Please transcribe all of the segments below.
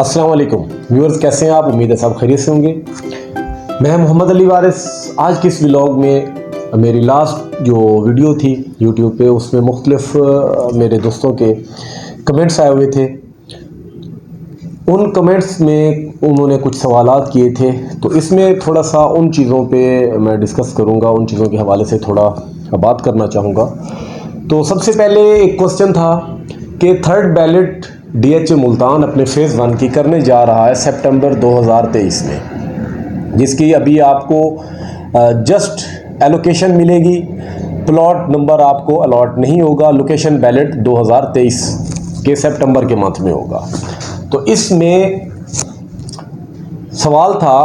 अस्सलाम वालेकुम व्यूअर्स, कैसे हैं आप? उम्मीद है सब खैरियत से होंगे। मैं मोहम्मद अली वारिस। आज के इस व्लॉग में मेरी लास्ट जो वीडियो थी यूट्यूब पे, उसमें मुख्तलिफ मेरे दोस्तों के कमेंट्स आए हुए थे। उन कमेंट्स में उन्होंने कुछ सवालात किए थे, तो इसमें थोड़ा सा उन चीज़ों पे मैं डिस्कस करूँगा, उन चीज़ों के हवाले से थोड़ा बात करना चाहूँगा। तो सबसे पहले एक क्वेश्चन था कि थर्ड बैलेट DHA मुल्तान अपने फ़ेज़ 1 की करने जा रहा है सितंबर 2023 में, जिसकी अभी आपको जस्ट एलोकेशन मिलेगी। प्लॉट नंबर आपको अलॉट नहीं होगा। लोकेशन बैलेट 2023 के सितंबर के मंथ में होगा। तो इसमें सवाल था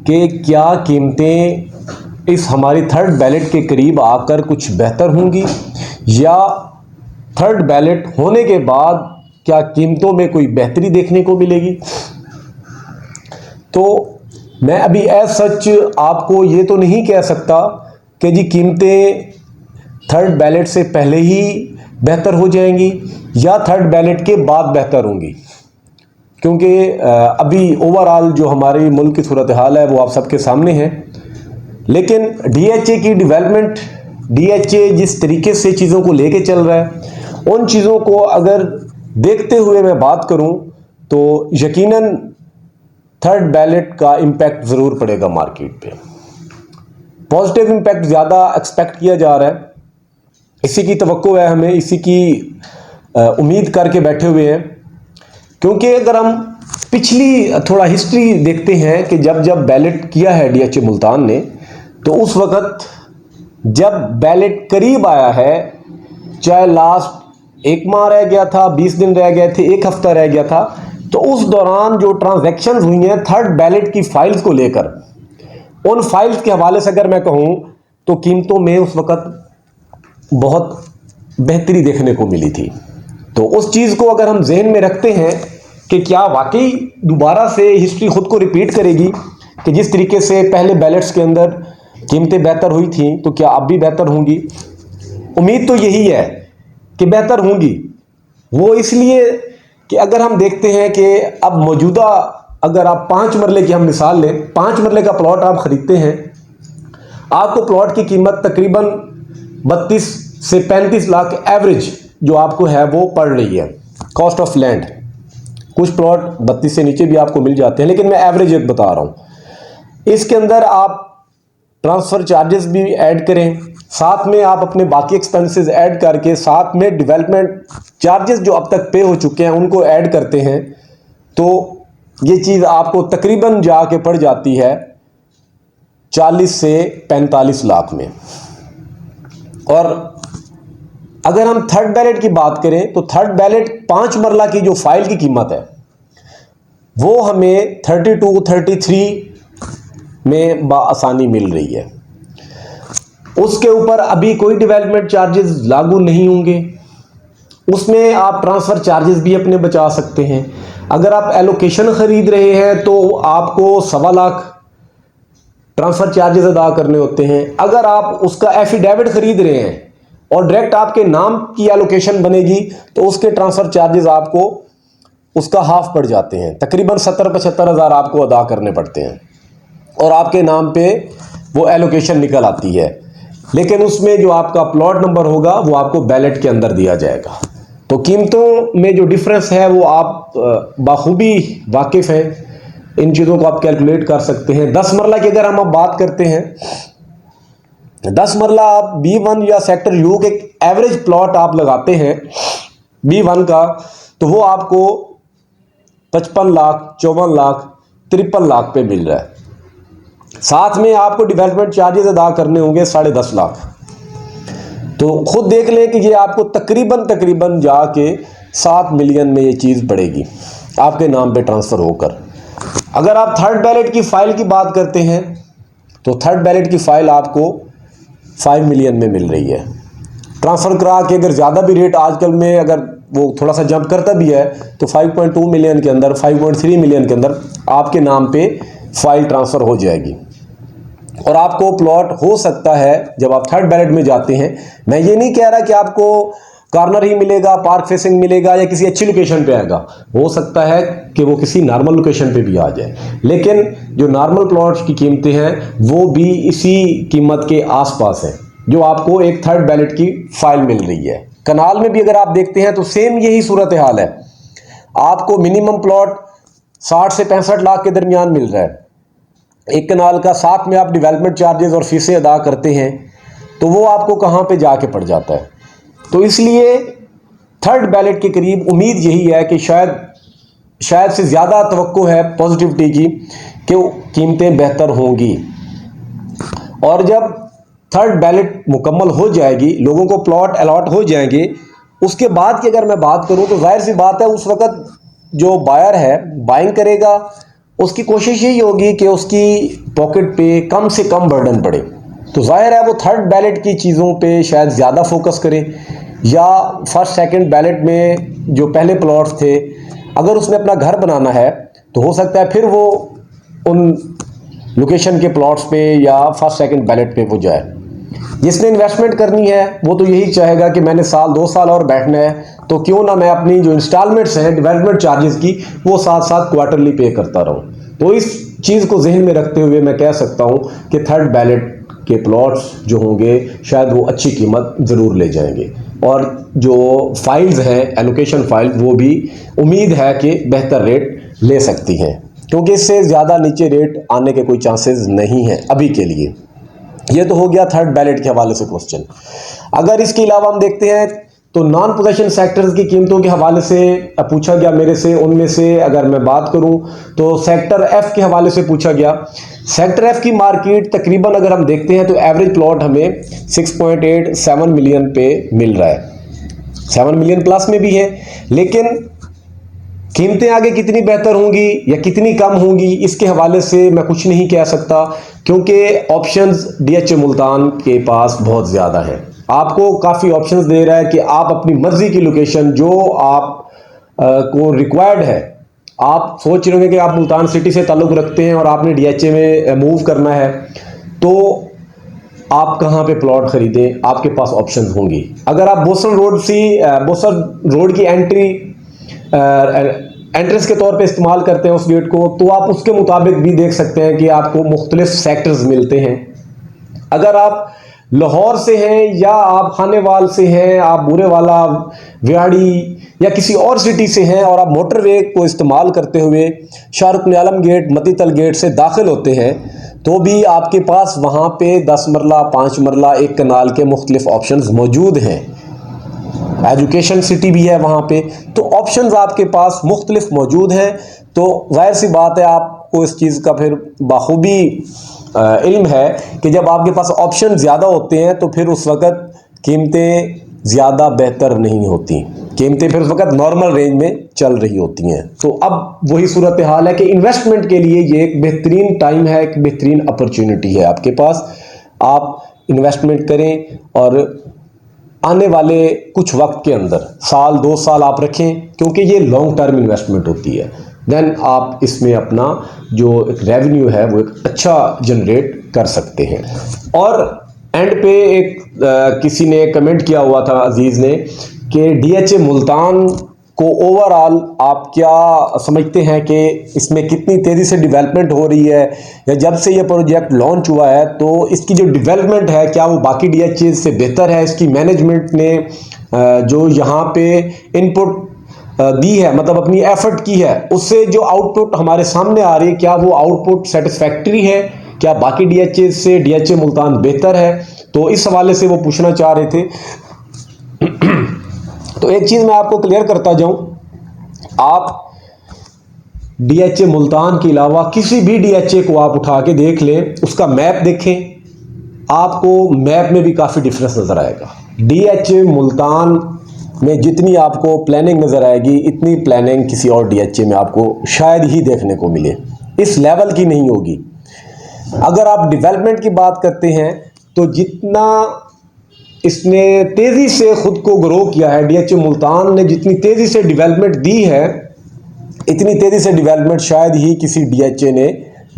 कि क्या कीमतें इस हमारी थर्ड बैलेट के करीब आकर कुछ बेहतर होंगी, या थर्ड बैलेट होने के बाद क्या कीमतों में कोई बेहतरी देखने को मिलेगी। तो मैं अभी एज सच आपको ये तो नहीं कह सकता कि जी कीमतें थर्ड बैलेट से पहले ही बेहतर हो जाएंगी या थर्ड बैलेट के बाद बेहतर होंगी, क्योंकि अभी ओवरऑल जो हमारी मुल्क की सूरत हाल है वो आप सबके सामने है। लेकिन DHA की डेवलपमेंट, DHA जिस तरीके से चीज़ों को लेके चल रहा है, उन चीज़ों को अगर देखते हुए मैं बात करूं तो यकीनन थर्ड बैलेट का इम्पैक्ट ज़रूर पड़ेगा मार्केट पे। पॉजिटिव इम्पैक्ट ज़्यादा एक्सपेक्ट किया जा रहा है, इसी की तवक्को है हमें, इसी की उम्मीद करके बैठे हुए हैं। क्योंकि अगर हम पिछली थोड़ा हिस्ट्री देखते हैं कि जब जब बैलेट किया है DHA मुल्तान ने, तो उस वक़्त जब बैलेट करीब आया है, चाहे लास्ट 1 माह रह गया था, 20 दिन रह गए थे, 1 हफ्ता रह गया था, तो उस दौरान जो ट्रांजैक्शंस हुई हैं थर्ड बैलेट की फाइल्स को लेकर, उन फाइल्स के हवाले से अगर मैं कहूं तो कीमतों में उस वक़्त बहुत बेहतरी देखने को मिली थी। तो उस चीज़ को अगर हम जहन में रखते हैं कि क्या वाकई दोबारा से हिस्ट्री खुद को रिपीट करेगी कि जिस तरीके से पहले बैलेट्स के अंदर कीमतें बेहतर हुई थी, तो क्या अब भी बेहतर होंगी? उम्मीद तो यही है कि बेहतर होंगी। वो इसलिए कि अगर हम देखते हैं कि अब मौजूदा, अगर आप 5 मरले की हम मिसाल लें, 5 मरले का प्लॉट आप ख़रीदते हैं, आपको प्लॉट की कीमत तकरीबन 32 से 35 लाख एवरेज जो आपको है वो पड़ रही है, कॉस्ट ऑफ लैंड। कुछ प्लॉट 32 से नीचे भी आपको मिल जाते हैं, लेकिन मैं एवरेज एक बता रहा हूँ। इसके अंदर आप ट्रांसफ़र चार्जेस भी ऐड करें, साथ में आप अपने बाकी एक्सपेंसेस ऐड करके, साथ में डेवलपमेंट चार्जेस जो अब तक पे हो चुके हैं उनको ऐड करते हैं, तो ये चीज़ आपको तकरीबन जाके पड़ जाती है 40 से 45 लाख में। और अगर हम थर्ड बैलेट की बात करें तो थर्ड बैलेट 5 मरला की जो फाइल की कीमत है वो हमें 32-33 में आसानी मिल रही है। उसके ऊपर अभी कोई डेवलपमेंट चार्जेस लागू नहीं होंगे, उसमें आप ट्रांसफ़र चार्जेस भी अपने बचा सकते हैं। अगर आप एलोकेशन ख़रीद रहे हैं तो आपको 1.25 लाख ट्रांसफ़र चार्जेस अदा करने होते हैं। अगर आप उसका एफिडेविट ख़रीद रहे हैं और डायरेक्ट आपके नाम की एलोकेशन बनेगी तो उसके ट्रांसफ़र चार्जेस आपको उसका हाफ पड़ जाते हैं, तकरीबन 70-75 हज़ार आपको अदा करने पड़ते हैं और आपके नाम पे वो एलोकेशन निकल आती है। लेकिन उसमें जो आपका प्लॉट नंबर होगा वो आपको बैलेट के अंदर दिया जाएगा। तो कीमतों में जो डिफरेंस है वो आप बाखूबी वाकिफ़ हैं, इन चीज़ों को आप कैलकुलेट कर सकते हैं। 10 मरला की अगर हम अब बात करते हैं, 10 मरला आप B1 या सेक्टर U के एवरेज प्लॉट आप लगाते हैं B1 का, तो वो आपको 55 लाख, 54 लाख, 53 लाख पे मिल रहा है। साथ में आपको डेवलपमेंट चार्जेस अदा करने होंगे 10.5 लाख। तो खुद देख लें कि ये आपको तकरीबन जाके 7 मिलियन में ये चीज़ पड़ेगी आपके नाम पे ट्रांसफ़र होकर। अगर आप थर्ड बैलेट की फ़ाइल की बात करते हैं तो थर्ड बैलेट की फ़ाइल आपको 5 मिलियन में मिल रही है। ट्रांसफ़र करा के अगर ज़्यादा भी रेट आजकल में अगर वो थोड़ा सा जंप करता भी है तो 5.2 मिलियन के अंदर, 5.3 मिलियन के अंदर आपके नाम पे फ़ाइल ट्रांसफ़र हो जाएगी। और आपको प्लॉट हो सकता है जब आप थर्ड बैलेट में जाते हैं, मैं ये नहीं कह रहा कि आपको कॉर्नर ही मिलेगा, पार्क फेसिंग मिलेगा या किसी अच्छी लोकेशन पे आएगा। हो सकता है कि वो किसी नॉर्मल लोकेशन पे भी आ जाए, लेकिन जो नॉर्मल प्लॉट्स की कीमतें हैं वो भी इसी कीमत के आसपास हैं जो आपको एक थर्ड बैलेट की फाइल मिल रही है। कनाल में भी अगर आप देखते हैं तो सेम यही सूरत हाल है। आपको मिनिमम प्लॉट 60 से 65 लाख के दरमियान मिल रहा है एक कनाल का, साथ में आप डेवलपमेंट चार्जेस और फीसें अदा करते हैं तो वो आपको कहाँ पे जाके पड़ जाता है। तो इसलिए थर्ड बैलेट के करीब उम्मीद यही है कि शायद से ज़्यादा तवक्को है पॉजिटिविटी की कि कीमतें बेहतर होंगी। और जब थर्ड बैलेट मुकम्मल हो जाएगी, लोगों को प्लॉट अलॉट हो जाएंगे, उसके बाद की अगर मैं बात करूं तो जाहिर सी बात है उस वक्त जो बायर है बाइंग करेगा, उसकी कोशिश यही होगी कि उसकी पॉकेट पे कम से कम बर्डन पड़े। तो जाहिर है वो थर्ड बैलेट की चीज़ों पे शायद ज़्यादा फोकस करे, या फर्स्ट सेकंड बैलेट में जो पहले प्लॉट्स थे अगर उसने अपना घर बनाना है तो हो सकता है फिर वो उन लोकेशन के प्लॉट्स पे या फर्स्ट सेकंड बैलेट पे वो जाए। जिसने इन्वेस्टमेंट करनी है वो तो यही चाहेगा कि मैंने साल 2 साल और बैठना है, तो क्यों ना मैं अपनी जो इंस्टॉलमेंट्स हैं डेवलपमेंट चार्जेस की वो साथ साथ क्वार्टरली पे करता रहूं। तो इस चीज़ को जहन में रखते हुए मैं कह सकता हूं कि थर्ड बैलेट के प्लॉट्स जो होंगे शायद वो अच्छी कीमत ज़रूर ले जाएंगे, और जो फाइल्स हैं एलोकेशन फाइल वो भी उम्मीद है कि बेहतर रेट ले सकती हैं, क्योंकि इससे ज़्यादा नीचे रेट आने के कोई चांसेस नहीं हैं अभी के लिए। ये तो हो गया थर्ड बैलेट के हवाले से क्वेश्चन। अगर इसके अलावा हम देखते हैं तो नॉन पोजेशन सेक्टर्स की कीमतों के हवाले से पूछा गया मेरे से। उनमें से अगर मैं बात करूं तो सेक्टर एफ के हवाले से पूछा गया। सेक्टर एफ की मार्केट तकरीबन अगर हम देखते हैं तो एवरेज प्लॉट हमें 6.87 मिलियन पे मिल रहा है। 7 मिलियन प्लस में भी है, लेकिन कीमतें आगे कितनी बेहतर होंगी या कितनी कम होंगी इसके हवाले से मैं कुछ नहीं कह सकता, क्योंकि ऑप्शंस डीएचए मुल्तान के पास बहुत ज़्यादा हैं। आपको काफ़ी ऑप्शंस दे रहा है कि आप अपनी मर्जी की लोकेशन जो आप को रिक्वायर्ड है, आप सोच रहे होंगे कि आप मुल्तान सिटी से ताल्लुक़ रखते हैं और आपने डीएचए में मूव करना है, तो आप कहाँ पे प्लॉट खरीदें, आपके पास ऑप्शंस होंगी। अगर आप बोसन रोड की एंट्रेंस के तौर पे इस्तेमाल करते हैं उस गेट को, तो आप उसके मुताबिक भी देख सकते हैं कि आपको मुख्तलिफ सेक्टर्स मिलते हैं। अगर आप लाहौर से हैं या आप खानेवाल से हैं, आप बूरेवाला, व्याड़ी या किसी और सिटी से हैं और आप मोटरवे को इस्तेमाल करते हुए शाहरुख आलम गेट, मतीतल गेट से दाखिल होते हैं, तो भी आपके पास वहाँ पे 10 मरला, 5 मरला, 1 कनाल के मुख्तलिफ ऑप्शंस मौजूद हैं। एजुकेशन सिटी भी है वहाँ पे, तो ऑप्शंस आपके पास मुख्तलिफ मौजूद हैं। तो जाहिर सी बात है आपको इस चीज़ का फिर बाखूबी इल्म है कि जब आपके पास ऑप्शन ज़्यादा होते हैं तो फिर उस वक़्त कीमतें ज़्यादा बेहतर नहीं होती, कीमतें फिर उस वक़्त नॉर्मल रेंज में चल रही होती हैं। तो अब वही सूरत हाल है कि इन्वेस्टमेंट के लिए ये एक बेहतरीन टाइम है, एक बेहतरीन अपॉर्चुनिटी है आपके पास। आप इन्वेस्टमेंट करें और आने वाले कुछ वक्त के अंदर साल 2 साल आप रखें, क्योंकि ये लॉन्ग टर्म इन्वेस्टमेंट होती है। देन आप इसमें अपना जो एक रेवेन्यू है वो एक अच्छा जनरेट कर सकते हैं। और एंड पे एक किसी ने कमेंट किया हुआ था अजीज़ ने कि डीएचए मुल्तान को ओवरऑल आप क्या समझते हैं कि इसमें कितनी तेज़ी से डेवलपमेंट हो रही है, या जब से ये प्रोजेक्ट लॉन्च हुआ है तो इसकी जो डेवलपमेंट है क्या वो बाकी डीएचए से बेहतर है? इसकी मैनेजमेंट ने जो यहाँ पे इनपुट दी है, मतलब अपनी एफर्ट की है, उससे जो आउटपुट हमारे सामने आ रही है क्या वो आउटपुट सेटिस्फैक्ट्री है? क्या बाकी डीएचए से डीएचए मुल्तान बेहतर है? तो इस हवाले से वो पूछना चाह रहे थे। तो एक चीज़ मैं आपको क्लियर करता जाऊं, आप डीएचए मुल्तान के अलावा किसी भी डीएचए को आप उठा के देख लें, उसका मैप देखें, आपको मैप में भी काफ़ी डिफरेंस नज़र आएगा। डीएचए मुल्तान में जितनी आपको प्लानिंग नज़र आएगी, इतनी प्लानिंग किसी और डीएचए में आपको शायद ही देखने को मिले, इस लेवल की नहीं होगी। अगर आप डेवलपमेंट की बात करते हैं तो जितना इसने तेज़ी से ख़ुद को ग्रो किया है, डीएचए मुल्तान ने जितनी तेज़ी से डेवलपमेंट दी है, इतनी तेज़ी से डेवलपमेंट शायद ही किसी डीएचए ने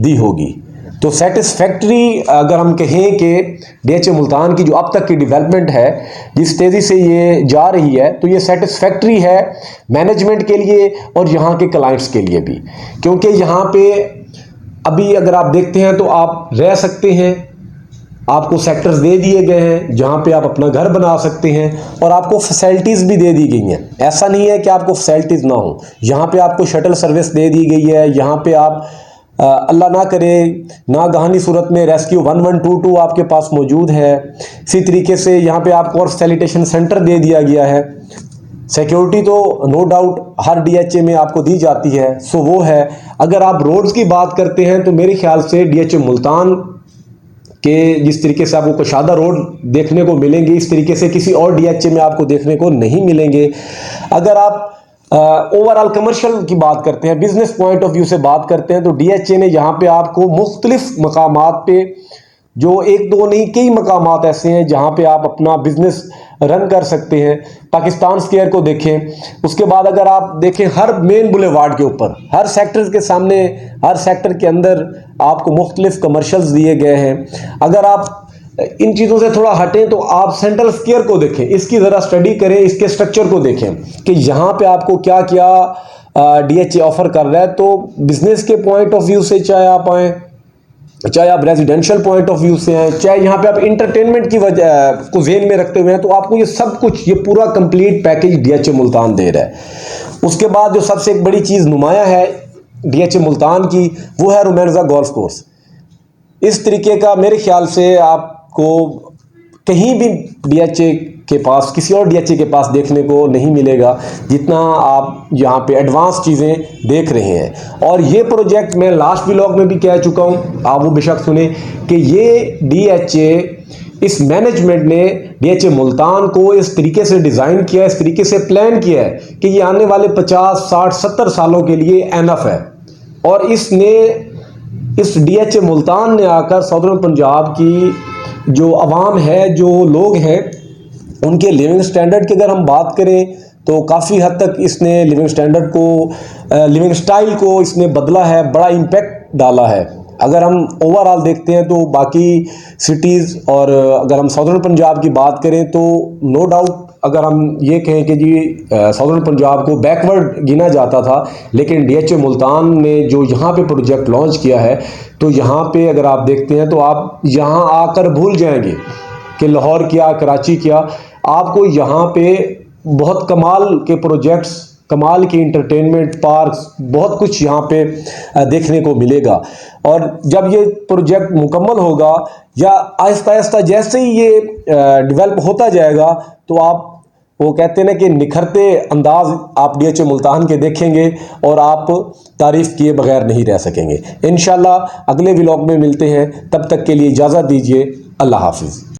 दी होगी। तो सेटिस्फैक्ट्री अगर हम कहें कि डीएचए मुल्तान की जो अब तक की डेवलपमेंट है, जिस तेज़ी से ये जा रही है, तो ये सेटिस्फैक्ट्री है मैनेजमेंट के लिए और यहाँ के क्लाइंट्स के लिए भी, क्योंकि यहाँ पे अभी अगर आप देखते हैं तो आप रह सकते हैं, आपको सेक्टर्स दे दिए गए हैं जहाँ पे आप अपना घर बना सकते हैं और आपको फैसिलिटीज़ भी दे दी गई हैं। ऐसा नहीं है कि आपको फैसिलिटीज़ ना हो, यहाँ पे आपको शटल सर्विस दे दी गई है, यहाँ पे आप अल्लाह ना करे नागहानी सूरत में रेस्क्यू 1122 आपके पास मौजूद है। इसी तरीके से यहाँ पे आपको और सैनिटेशन सेंटर दे दिया गया है। सिक्योरिटी तो नो डाउट हर डीएचए में आपको दी जाती है, सो वो है। अगर आप रोड्स की बात करते हैं तो मेरे ख्याल से डीएचए मुल्तान के जिस तरीके से आपको कशादा रोड देखने को मिलेंगे, इस तरीके से किसी और डीएचए में आपको देखने को नहीं मिलेंगे। अगर आप ओवरऑल कमर्शियल की बात करते हैं, बिजनेस पॉइंट ऑफ व्यू से बात करते हैं, तो डीएचए ने यहाँ पे आपको मुख्तलिफ मकामात पे, जो एक दो नहीं कई मकामात ऐसे हैं जहाँ पे आप अपना बिजनेस रन कर सकते हैं। पाकिस्तान स्क्वायर को देखें, उसके बाद अगर आप देखें हर मेन बुलेवार्ड के ऊपर, हर सेक्टर के सामने, हर सेक्टर के अंदर आपको मुख्तलिफ कमर्शियल्स दिए गए हैं। अगर आप इन चीज़ों से थोड़ा हटें तो आप सेंट्रल स्क्वायर को देखें, इसकी ज़रा स्टडी करें, इसके स्ट्रक्चर को देखें कि यहाँ पे आपको क्या क्या डीएचए ऑफर कर रहा है। तो बिजनेस के पॉइंट ऑफ व्यू से चाहे आप आएँ, चाहे आप रेजिडेंशियल पॉइंट ऑफ व्यू से हैं, चाहे यहाँ पे आप इंटरटेनमेंट की वजह को जेन में रखते हुए हैं, तो आपको ये सब कुछ, ये पूरा कंप्लीट पैकेज डीएचए मुल्तान दे रहा है। उसके बाद जो सबसे एक बड़ी चीज़ नुमाया है डीएचए मुल्तान की, वो है रोमांसा गोल्फ कोर्स। इस तरीके का मेरे ख्याल से आपको कहीं भी डीएचए के पास, किसी और डीएचए के पास देखने को नहीं मिलेगा जितना आप यहाँ पे एडवांस चीज़ें देख रहे हैं। और ये प्रोजेक्ट मैं लास्ट व्लॉग में भी कह चुका हूँ, आप वो बेशक सुने, कि ये डीएचए, इस मैनेजमेंट ने डीएचए मुल्तान को इस तरीके से डिज़ाइन किया, इस तरीके से प्लान किया है कि ये आने वाले 50, 60, 70 सालों के लिए एनफ है। और इस डीएचए मुल्तान ने आकर सदर्न पंजाब की जो आवाम है, जो लोग हैं, उनके लिविंग स्टैंडर्ड की अगर हम बात करें तो काफ़ी हद तक इसने लिविंग स्टैंडर्ड को, लिविंग स्टाइल को इसने बदला है, बड़ा इम्पैक्ट डाला है। अगर हम ओवरऑल देखते हैं तो बाकी सिटीज़, और अगर हम सदर्न पंजाब की बात करें तो नो डाउट अगर हम ये कहें कि जी सदर्न पंजाब को बैकवर्ड गिना जाता था, लेकिन डीएचए मुल्तान ने जो यहाँ पे प्रोजेक्ट लॉन्च किया है, तो यहाँ पे अगर आप देखते हैं तो आप यहाँ आकर भूल जाएंगे कि लाहौर क्या, कराची क्या। आपको यहाँ पे बहुत कमाल के प्रोजेक्ट्स, कमाल की इंटरटेनमेंट पार्क्स, बहुत कुछ यहाँ पे देखने को मिलेगा। और जब ये प्रोजेक्ट मुकम्मल होगा या आहिस्ता आहिस्ता जैसे ही ये डेवलप होता जाएगा, तो आप वो कहते हैं ना कि निखरते अंदाज आप डीएचए मुल्तान के देखेंगे और आप तारीफ़ किए बगैर नहीं रह सकेंगे। इंशाल्लाह अगले व्लॉग में मिलते हैं, तब तक के लिए इजाज़त दीजिए। अल्लाह हाफिज़।